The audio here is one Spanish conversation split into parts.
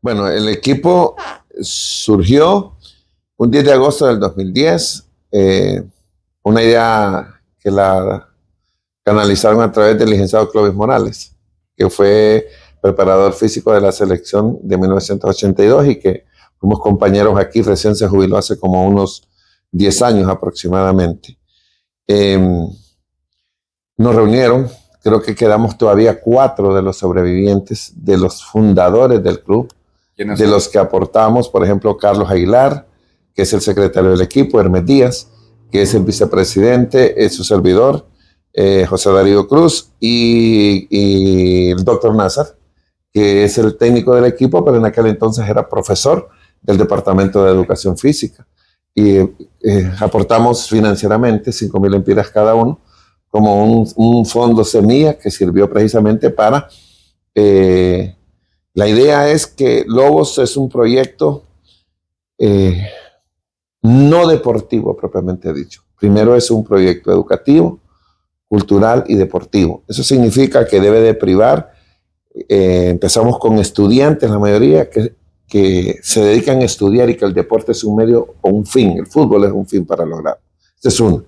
Bueno, el equipo surgió un 10 de agosto del 2010, una idea que la canalizaron a través del licenciado Clovis Morales, que fue preparador físico de la selección de 1982 y que fuimos compañeros aquí, recién se jubiló hace como unos 10 años aproximadamente. Eh, Nos reunieron, creo que quedamos todavía 4 de los sobrevivientes, de los fundadores del club, de los que aportamos, por ejemplo, Carlos Aguilar, que es el secretario del equipo, Hermes Díaz, que es el vicepresidente, es su servidor, José Darío Cruz, y el doctor Nazar, que es el técnico del equipo, pero en aquel entonces era profesor del Departamento de Educación Física. Y aportamos financieramente 5,000 empiras cada uno, como un fondo semilla que sirvió precisamente para... la idea es que Lobos es un proyecto no deportivo propiamente dicho. Primero es un proyecto educativo, cultural y deportivo. Eso significa que debe de privar. Empezamos con estudiantes, la mayoría que se dedican a estudiar y que el deporte es un medio o un fin. El fútbol es un fin para lograr. Este es uno.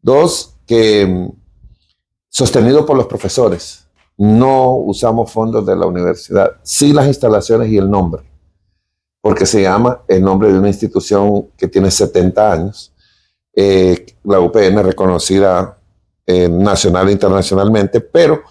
Dos, que sostenido por los profesores. No usamos fondos de la universidad, sí las instalaciones y el nombre, porque se llama el nombre de una institución que tiene 70 años, la UPN reconocida nacional e internacionalmente, pero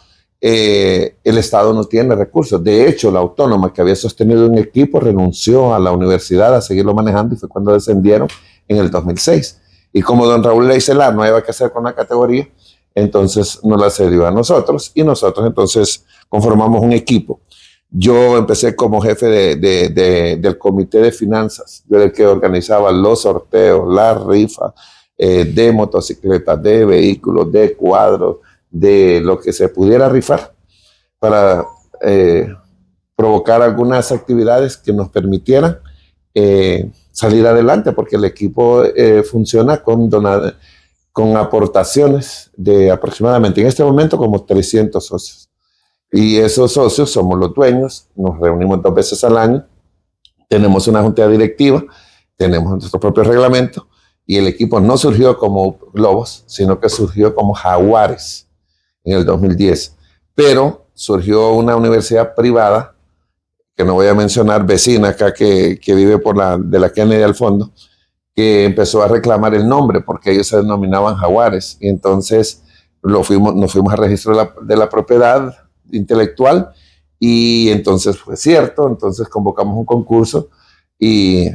el Estado no tiene recursos. De hecho, la autónoma que había sostenido un equipo renunció a la universidad a seguirlo manejando y fue cuando descendieron en el 2006. Y como don Raúl Leicelar no había que hacer con la categoría, entonces nos la cedió a nosotros y nosotros entonces conformamos un equipo. Yo empecé como jefe del comité de finanzas, yo era el que organizaba los sorteos, las rifas de motocicletas, de vehículos, de cuadros, de lo que se pudiera rifar para provocar algunas actividades que nos permitieran salir adelante, porque el equipo funciona con aportaciones de aproximadamente en este momento como 300 socios. Y esos socios somos los dueños, nos reunimos 2 veces al año, tenemos una junta directiva, tenemos nuestro propio reglamento y el equipo no surgió como Lobos, sino que surgió como Jaguares en el 2010. Pero surgió una universidad privada, que no voy a mencionar, vecina acá que vive de la Kennedy al fondo, que empezó a reclamar el nombre porque ellos se denominaban Jaguares. Y entonces nos fuimos a registro de la propiedad intelectual y entonces fue cierto, entonces convocamos un concurso y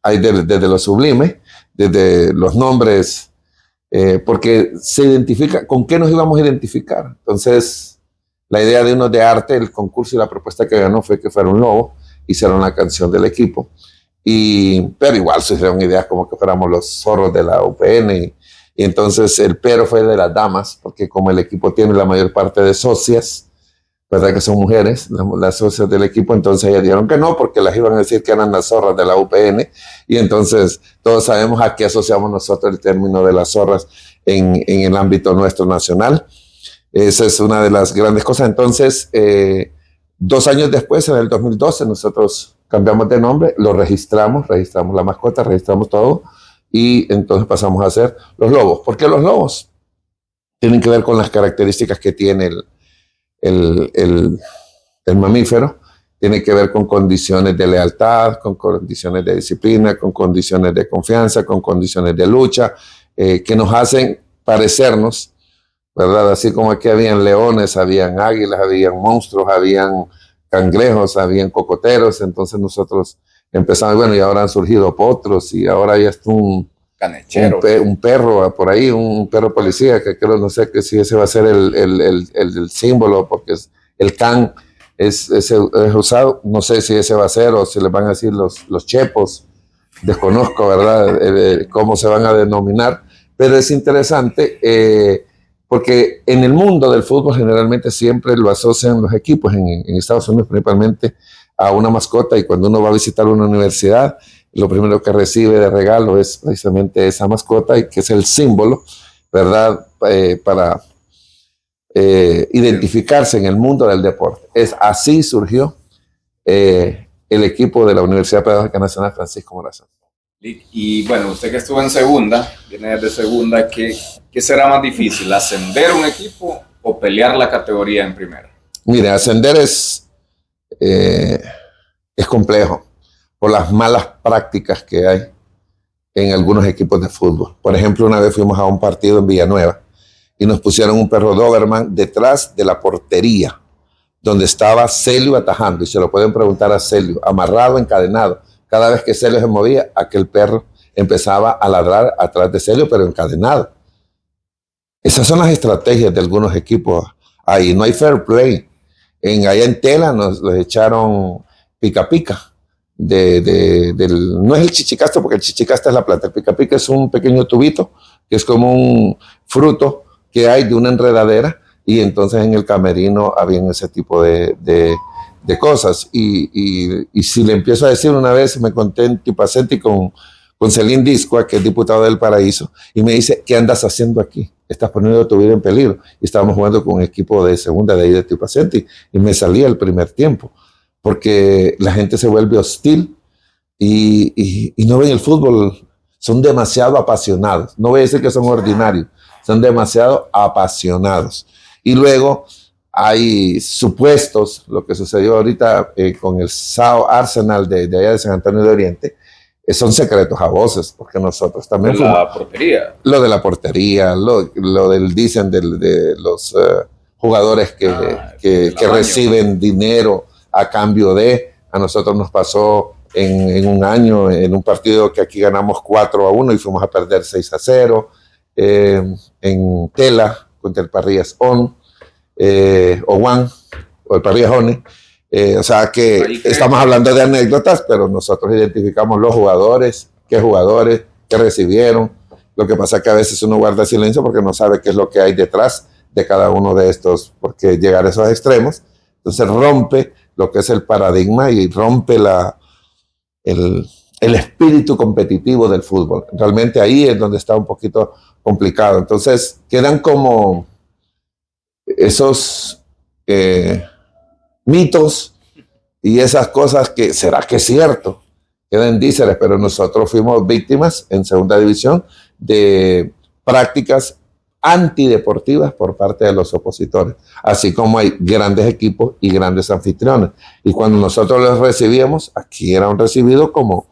hay desde lo sublime, desde los nombres, porque se identifica, ¿con qué nos íbamos a identificar? Entonces la idea de unos de arte, el concurso y la propuesta que ganó fue que fuera un lobo, hicieron la canción del equipo. Pero igual surgieron ideas como que fuéramos los zorros de la UPN y entonces el pero fue de las damas, porque como el equipo tiene la mayor parte de socias, verdad que son mujeres, las socias del equipo, entonces ellas dijeron que no, porque las iban a decir que eran las zorras de la UPN y entonces todos sabemos a qué asociamos nosotros el término de las zorras en el ámbito nuestro nacional. Esa es una de las grandes cosas. Entonces, 2 años después, en el 2012, nosotros cambiamos de nombre, lo registramos la mascota, registramos todo y entonces pasamos a ser los lobos. ¿Por qué los lobos? Tienen que ver con las características que tiene el mamífero, tiene que ver con condiciones de lealtad, con condiciones de disciplina, con condiciones de confianza, con condiciones de lucha, que nos hacen parecernos, ¿verdad? Así como aquí habían leones, habían águilas, habían monstruos, habían cangrejos, habían cocoteros, entonces nosotros empezamos, bueno, y ahora han surgido potros y ahora ya está un perro por ahí, un perro policía, que creo, no sé que si ese va a ser el símbolo, porque el can es usado, no sé si ese va a ser o si les van a decir los chepos, desconozco, ¿verdad? Cómo se van a denominar, pero es interesante porque en el mundo del fútbol generalmente siempre lo asocian los equipos, en Estados Unidos principalmente, a una mascota, y cuando uno va a visitar una universidad, lo primero que recibe de regalo es precisamente esa mascota, y que es el símbolo, ¿verdad? Para identificarse en el mundo del deporte. Así surgió el equipo de la Universidad Pedagógica Nacional Francisco Morazán. Y bueno, usted que estuvo en segunda, viene de segunda, ¿qué será más difícil, ascender un equipo o pelear la categoría en primera? Mire, ascender es complejo por las malas prácticas que hay en algunos equipos de fútbol. Por ejemplo, una vez fuimos a un partido en Villanueva y nos pusieron un perro Doberman detrás de la portería, donde estaba Celio atajando, y se lo pueden preguntar a Celio, amarrado, encadenado. Cada vez que Celio se movía, aquel perro empezaba a ladrar atrás de Celio, pero encadenado. Esas son las estrategias de algunos equipos. Ahí no hay fair play. Allá en Tela nos echaron pica pica. No es el chichicaste, porque el chichicaste es la planta. El pica pica es un pequeño tubito, que es como un fruto que hay de una enredadera, y entonces en el camerino habían ese tipo de cosas. Y si le empiezo a decir, una vez me conté en Tipacenti con Celín Discoa, que es diputado del Paraíso, y me dice, ¿qué andas haciendo aquí? Estás poniendo tu vida en peligro. Y estábamos jugando con un equipo de segunda de ahí de Tipacenti, y me salía el primer tiempo, porque la gente se vuelve hostil y no ven el fútbol. Son demasiado apasionados. No voy a decir que son ordinarios, son demasiado apasionados. Y luego hay supuestos, lo que sucedió ahorita con el SAO Arsenal de allá de San Antonio de Oriente, son secretos a voces, porque nosotros también fuimos. La portería. Lo de la portería, lo del dicen de los jugadores que reciben dinero a cambio de. A nosotros nos pasó en un año, en un partido que aquí ganamos 4-1 y fuimos a perder 6-0, en Tela, contra el Parrillas On, o el Parrillas One. O sea que estamos hablando de anécdotas, pero nosotros identificamos los jugadores, qué recibieron. Lo que pasa es que a veces uno guarda silencio porque no sabe qué es lo que hay detrás de cada uno de estos, porque llegar a esos extremos, entonces rompe lo que es el paradigma y rompe el espíritu competitivo del fútbol. Realmente ahí es donde está un poquito complicado. Entonces quedan como esos mitos y esas cosas que, ¿será que es cierto? Quedan díceres, pero nosotros fuimos víctimas en segunda división de prácticas antideportivas por parte de los opositores, así como hay grandes equipos y grandes anfitriones. Y cuando nosotros los recibíamos, aquí eran recibidos como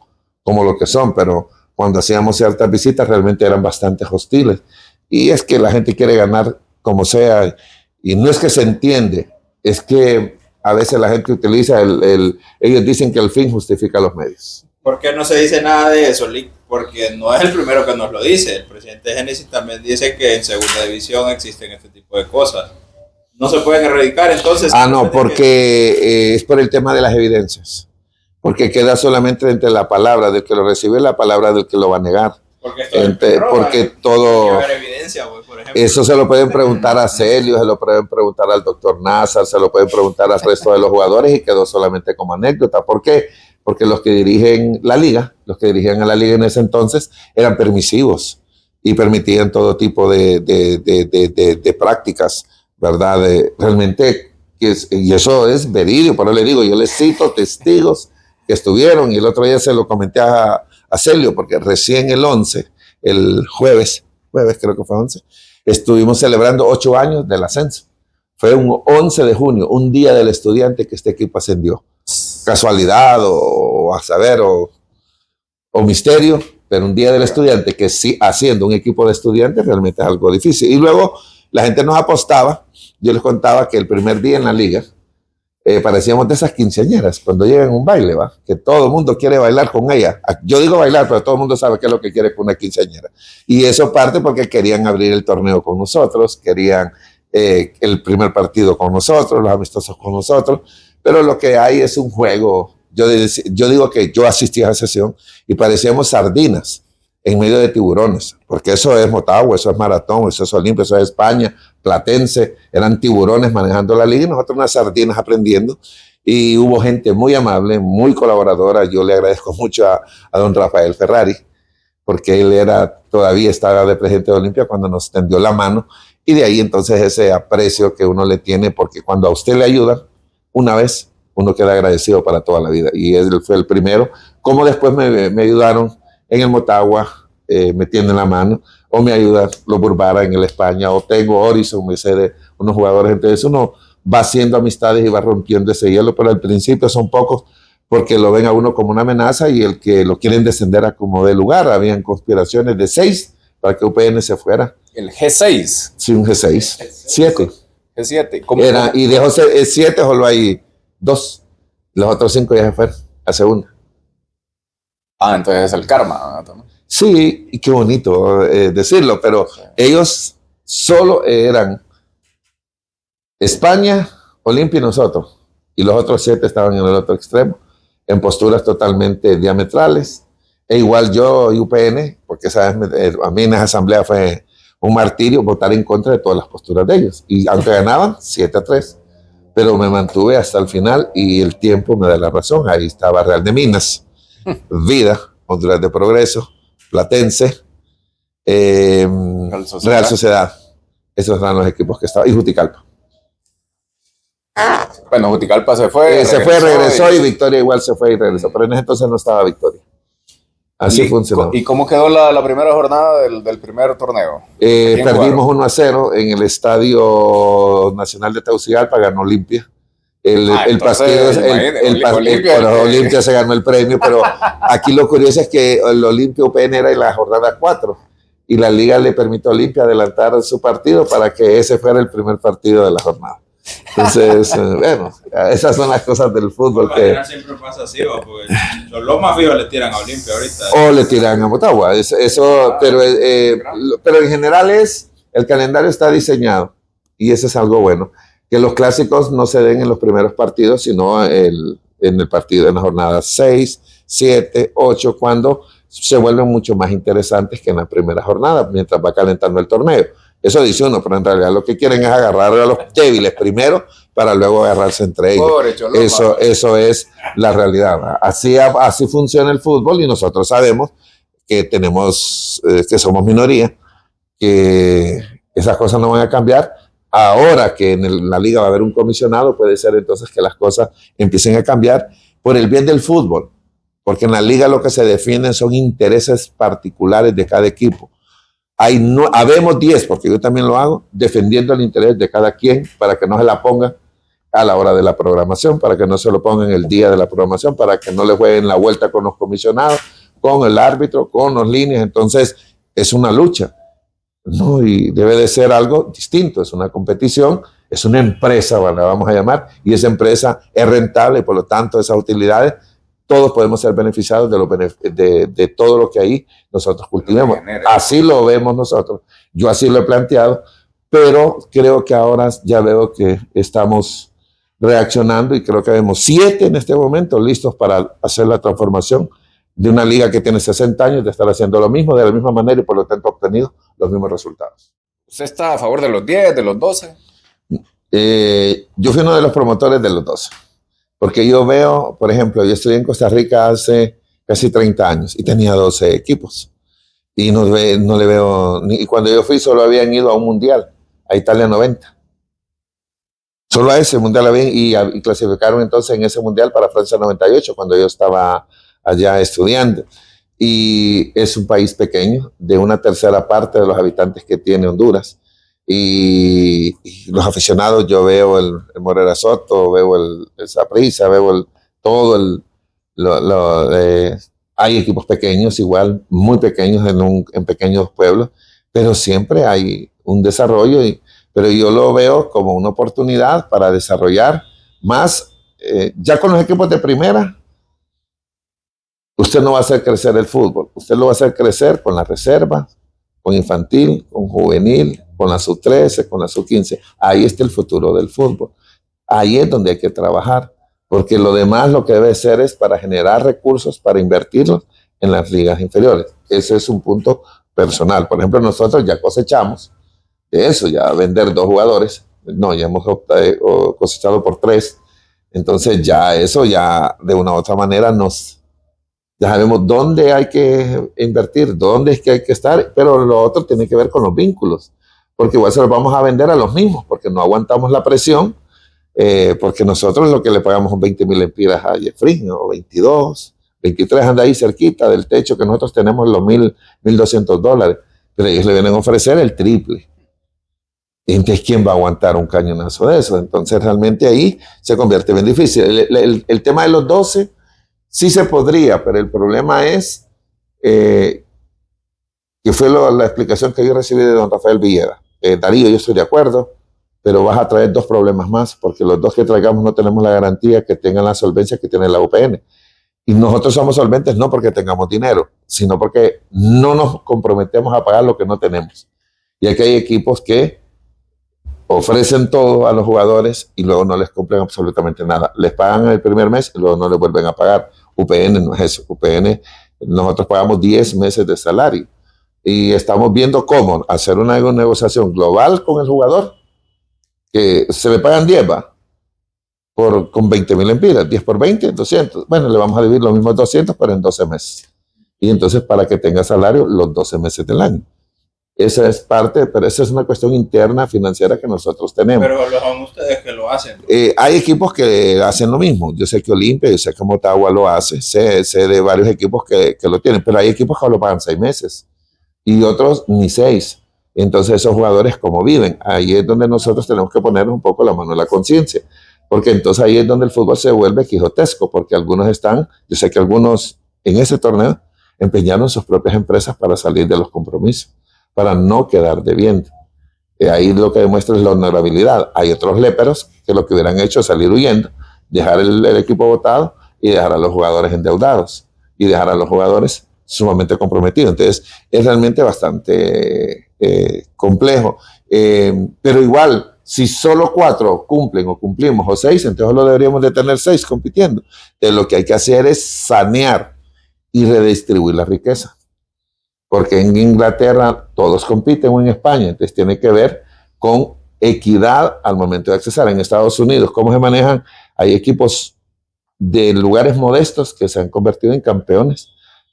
lo que son, pero cuando hacíamos ciertas visitas realmente eran bastante hostiles. Y es que la gente quiere ganar como sea, y no es que se entiende, es que a veces la gente utiliza ellos dicen que el fin justifica los medios. ¿Por qué no se dice nada de eso, Lick? Porque no es el primero que nos lo dice. El presidente Génesis también dice que en segunda división existen este tipo de cosas. ¿No se pueden erradicar entonces? No, porque es por el tema de las evidencias. Porque queda solamente entre la palabra del que lo recibe y la palabra del que lo va a negar. Porque todo evidencia, por ejemplo. Eso se lo pueden preguntar a Celio, se lo pueden preguntar al doctor Nazar, se lo pueden preguntar al resto de los jugadores, y quedó solamente como anécdota. ¿Por qué? Porque los que dirigen la liga, los que dirigían a la liga en ese entonces, eran permisivos y permitían todo tipo de prácticas, ¿verdad? Realmente, y eso es verídico, pero le digo, yo les cito testigos que estuvieron, y el otro día se lo comenté a Celio, porque recién el jueves creo que fue 11, estuvimos celebrando 8 años del ascenso. Fue un 11 de junio, un día del estudiante, que este equipo ascendió. Casualidad o a saber o misterio, pero un día del estudiante, que sí, haciendo un equipo de estudiantes realmente es algo difícil. Y luego la gente nos apostaba. Yo les contaba que el primer día en la liga parecíamos de esas quinceañeras cuando llegan a un baile, ¿va? Que todo el mundo quiere bailar con ella. Yo digo bailar, pero todo el mundo sabe qué es lo que quiere con una quinceañera. Y eso parte porque querían abrir el torneo con nosotros, querían el primer partido con nosotros, los amistosos con nosotros, pero lo que hay es un juego. Yo digo que yo asistí a esa sesión y parecíamos sardinas en medio de tiburones, porque eso es Motagua, eso es Maratón, eso es Olimpia, eso es España, Platense, eran tiburones manejando la liga y nosotros unas sardinas aprendiendo. Y hubo gente muy amable, muy colaboradora. Yo le agradezco mucho a don Rafael Ferrari, porque él todavía estaba de presidente de Olimpia cuando nos tendió la mano, y de ahí entonces ese aprecio que uno le tiene, porque cuando a usted le ayudan una vez, uno queda agradecido para toda la vida. Y él fue el primero. Como después me ayudaron en el Motagua, me tienden la mano, o me ayuda los Burbara en el España, o tengo Horizon, me sé de unos jugadores. Entonces uno va haciendo amistades y va rompiendo ese hielo, pero al principio son pocos porque lo ven a uno como una amenaza y el que lo quieren descender a como de lugar. Habían conspiraciones de 6 para que UPN se fuera. El G6. Sí, un G6. 7. G7. Y de 7 solo hay 2. Los otros 5 ya se fueron a segunda. Entonces es el karma, ¿no? Sí, y qué bonito decirlo, pero sí. Ellos solo eran España, Olimpia y nosotros. Y los otros 7 estaban en el otro extremo, en posturas totalmente diametrales. E igual yo y UPN, porque sabes, a mí en esa asamblea fue un martirio votar en contra de todas las posturas de ellos. Y aunque ganaban 7-3, pero me mantuve hasta el final y el tiempo me da la razón. Ahí estaba Real de Minas, Vida, Honduras de Progreso, Platense, Real Sociedad. Esos eran los equipos que estaban. Y Juticalpa. Bueno, Juticalpa se fue. Regresó y Victoria igual se fue y regresó. Pero en ese entonces no estaba Victoria. Así funcionó. ¿Y cómo quedó la primera jornada del primer torneo? Perdimos 1-0 en el Estadio Nacional de Tegucigalpa, ganó Olimpia. Olimpia se ganó el premio, pero aquí lo curioso es que el Olimpia UPN era en la jornada 4 y la liga le permitió a Olimpia adelantar su partido para que ese fuera el primer partido de la jornada. Entonces, bueno, esas son las cosas del fútbol que siempre pasa así, porque los más fijos le tiran a Olimpia ahorita. O le tiran a Motagua, pero en general el calendario está diseñado y eso es algo bueno. Que los clásicos no se den en los primeros partidos, sino en el partido, en las jornadas 6, 7, 8, cuando se vuelven mucho más interesantes que en la primera jornada, mientras va calentando el torneo. Eso dice uno, pero en realidad lo que quieren es agarrar a los débiles primero para luego agarrarse entre ellos. Eso es la realidad. Así funciona el fútbol y nosotros sabemos que que somos minoría, que esas cosas no van a cambiar. Ahora que en la liga va a haber un comisionado, puede ser entonces que las cosas empiecen a cambiar por el bien del fútbol, porque en la liga lo que se defienden son intereses particulares de cada equipo. Habemos 10, porque yo también lo hago, defendiendo el interés de cada quien para que no se la pongan a la hora de la programación, para que no se lo pongan el día de la programación, para que no le jueguen la vuelta con los comisionados, con el árbitro, con los líneas. Entonces es una lucha. No, y debe de ser algo distinto, es una competición, es una empresa, la vamos a llamar, y esa empresa es rentable y por lo tanto esas utilidades, todos podemos ser beneficiados de todo lo que ahí nosotros cultivemos. Así lo vemos nosotros, yo así lo he planteado, pero creo que ahora ya veo que estamos reaccionando y creo que vemos 7 en este momento listos para hacer la transformación de una liga que tiene 60 años de estar haciendo lo mismo, de la misma manera y por lo tanto obtenido los mismos resultados. ¿Usted está a favor de los 10, de los 12? Yo fui uno de los promotores de los 12, porque yo veo, por ejemplo, yo estudié en Costa Rica hace casi 30 años y tenía 12 equipos y no le veo, y cuando yo fui solo habían ido a un mundial, a Italia 90. Solo a ese mundial habían y clasificaron entonces en ese mundial para Francia 98 cuando yo estaba allá estudiando. Y es un país pequeño, de una tercera parte de los habitantes que tiene Honduras. Y los aficionados, yo veo el Morera Soto, veo el Saprissa, veo hay equipos pequeños igual, muy pequeños en pequeños pueblos, pero siempre hay un desarrollo, pero yo lo veo como una oportunidad para desarrollar más, ya con los equipos de primera. Usted no va a hacer crecer el fútbol, usted lo va a hacer crecer con la reserva, con infantil, con juvenil, con la sub-13, con la sub-15. Ahí está el futuro del fútbol. Ahí es donde hay que trabajar, porque lo demás lo que debe ser es para generar recursos, para invertirlos en las ligas inferiores. Ese es un punto personal. Por ejemplo, nosotros ya cosechamos de eso, ya vender 2 jugadores. No, ya hemos cosechado por 3. Entonces ya eso ya de una u otra manera ya sabemos dónde hay que invertir, dónde es que hay que estar, pero lo otro tiene que ver con los vínculos, porque igual se los vamos a vender a los mismos, porque no aguantamos la presión porque nosotros lo que le pagamos son 20.000 lempiras a Jeffrey, o 22, 23, anda ahí cerquita del techo que nosotros tenemos, los $1,200, pero ellos le vienen a ofrecer el triple. Entonces, ¿quién va a aguantar un cañonazo de eso? Entonces, realmente ahí se convierte bien difícil. El tema de los 12 sí se podría, pero el problema es que fue la explicación que yo recibí de don Rafael Villeda. Darío, yo estoy de acuerdo, pero vas a traer 2 problemas más, porque los 2 que traigamos no tenemos la garantía que tengan la solvencia que tiene la UPN. Y nosotros somos solventes no porque tengamos dinero, sino porque no nos comprometemos a pagar lo que no tenemos. Y aquí hay equipos que ofrecen todo a los jugadores y luego no les cumplen absolutamente nada. Les pagan el primer mes y luego no les vuelven a pagar. UPN no es eso. UPN, nosotros pagamos 10 meses de salario y estamos viendo cómo hacer una negociación global con el jugador, que se le pagan 10, ¿va? Con 20.000 lempiras, 10 por 20, 200. Bueno, le vamos a dividir los mismos 200, pero en 12 meses. Y entonces para que tenga salario los 12 meses del año. Esa es parte, pero esa es una cuestión interna financiera que nosotros tenemos. Pero son ustedes que lo hacen. Hay equipos que hacen lo mismo. Yo sé que Olimpia, yo sé que Motagua lo hace, sé de varios equipos que lo tienen, pero hay equipos que lo pagan 6 meses y otros ni 6. Entonces esos jugadores, ¿cómo viven? Ahí es donde nosotros tenemos que poner un poco la mano en la conciencia, porque entonces ahí es donde el fútbol se vuelve quijotesco, porque algunos están, yo sé que algunos en ese torneo empeñaron sus propias empresas para salir de los compromisos, para no quedar debiendo. Ahí lo que demuestra es la honorabilidad. Hay otros léperos que lo que hubieran hecho es salir huyendo, dejar el equipo botado y dejar a los jugadores endeudados y dejar a los jugadores sumamente comprometidos. Entonces es realmente bastante complejo. Pero igual, si solo 4 cumplen o cumplimos o 6, entonces lo deberíamos de tener 6 compitiendo. Entonces lo que hay que hacer es sanear y redistribuir la riqueza. Porque en Inglaterra todos compiten o en España, entonces tiene que ver con equidad al momento de accesar. En Estados Unidos, ¿cómo se manejan? Hay equipos de lugares modestos que se han convertido en campeones.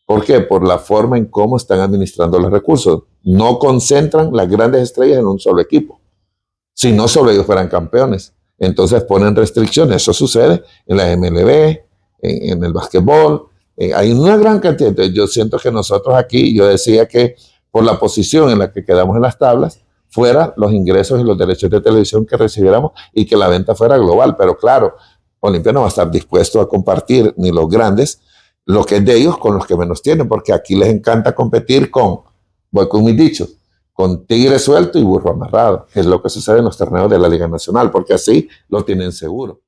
¿Por qué? Por la forma en cómo están administrando los recursos. No concentran las grandes estrellas en un solo equipo. Si no, solo ellos fueran campeones. Entonces ponen restricciones. Eso sucede en la MLB, en el básquetbol. Hay una gran cantidad. Entonces yo siento que nosotros aquí, yo decía que por la posición en la que quedamos en las tablas, fuera los ingresos y los derechos de televisión que recibiéramos y que la venta fuera global. Pero claro, Olimpia no va a estar dispuesto a compartir ni los grandes lo que es de ellos con los que menos tienen, porque aquí les encanta competir voy con mis dichos, con tigre suelto y burro amarrado, que es lo que sucede en los torneos de la Liga Nacional, porque así lo tienen seguro.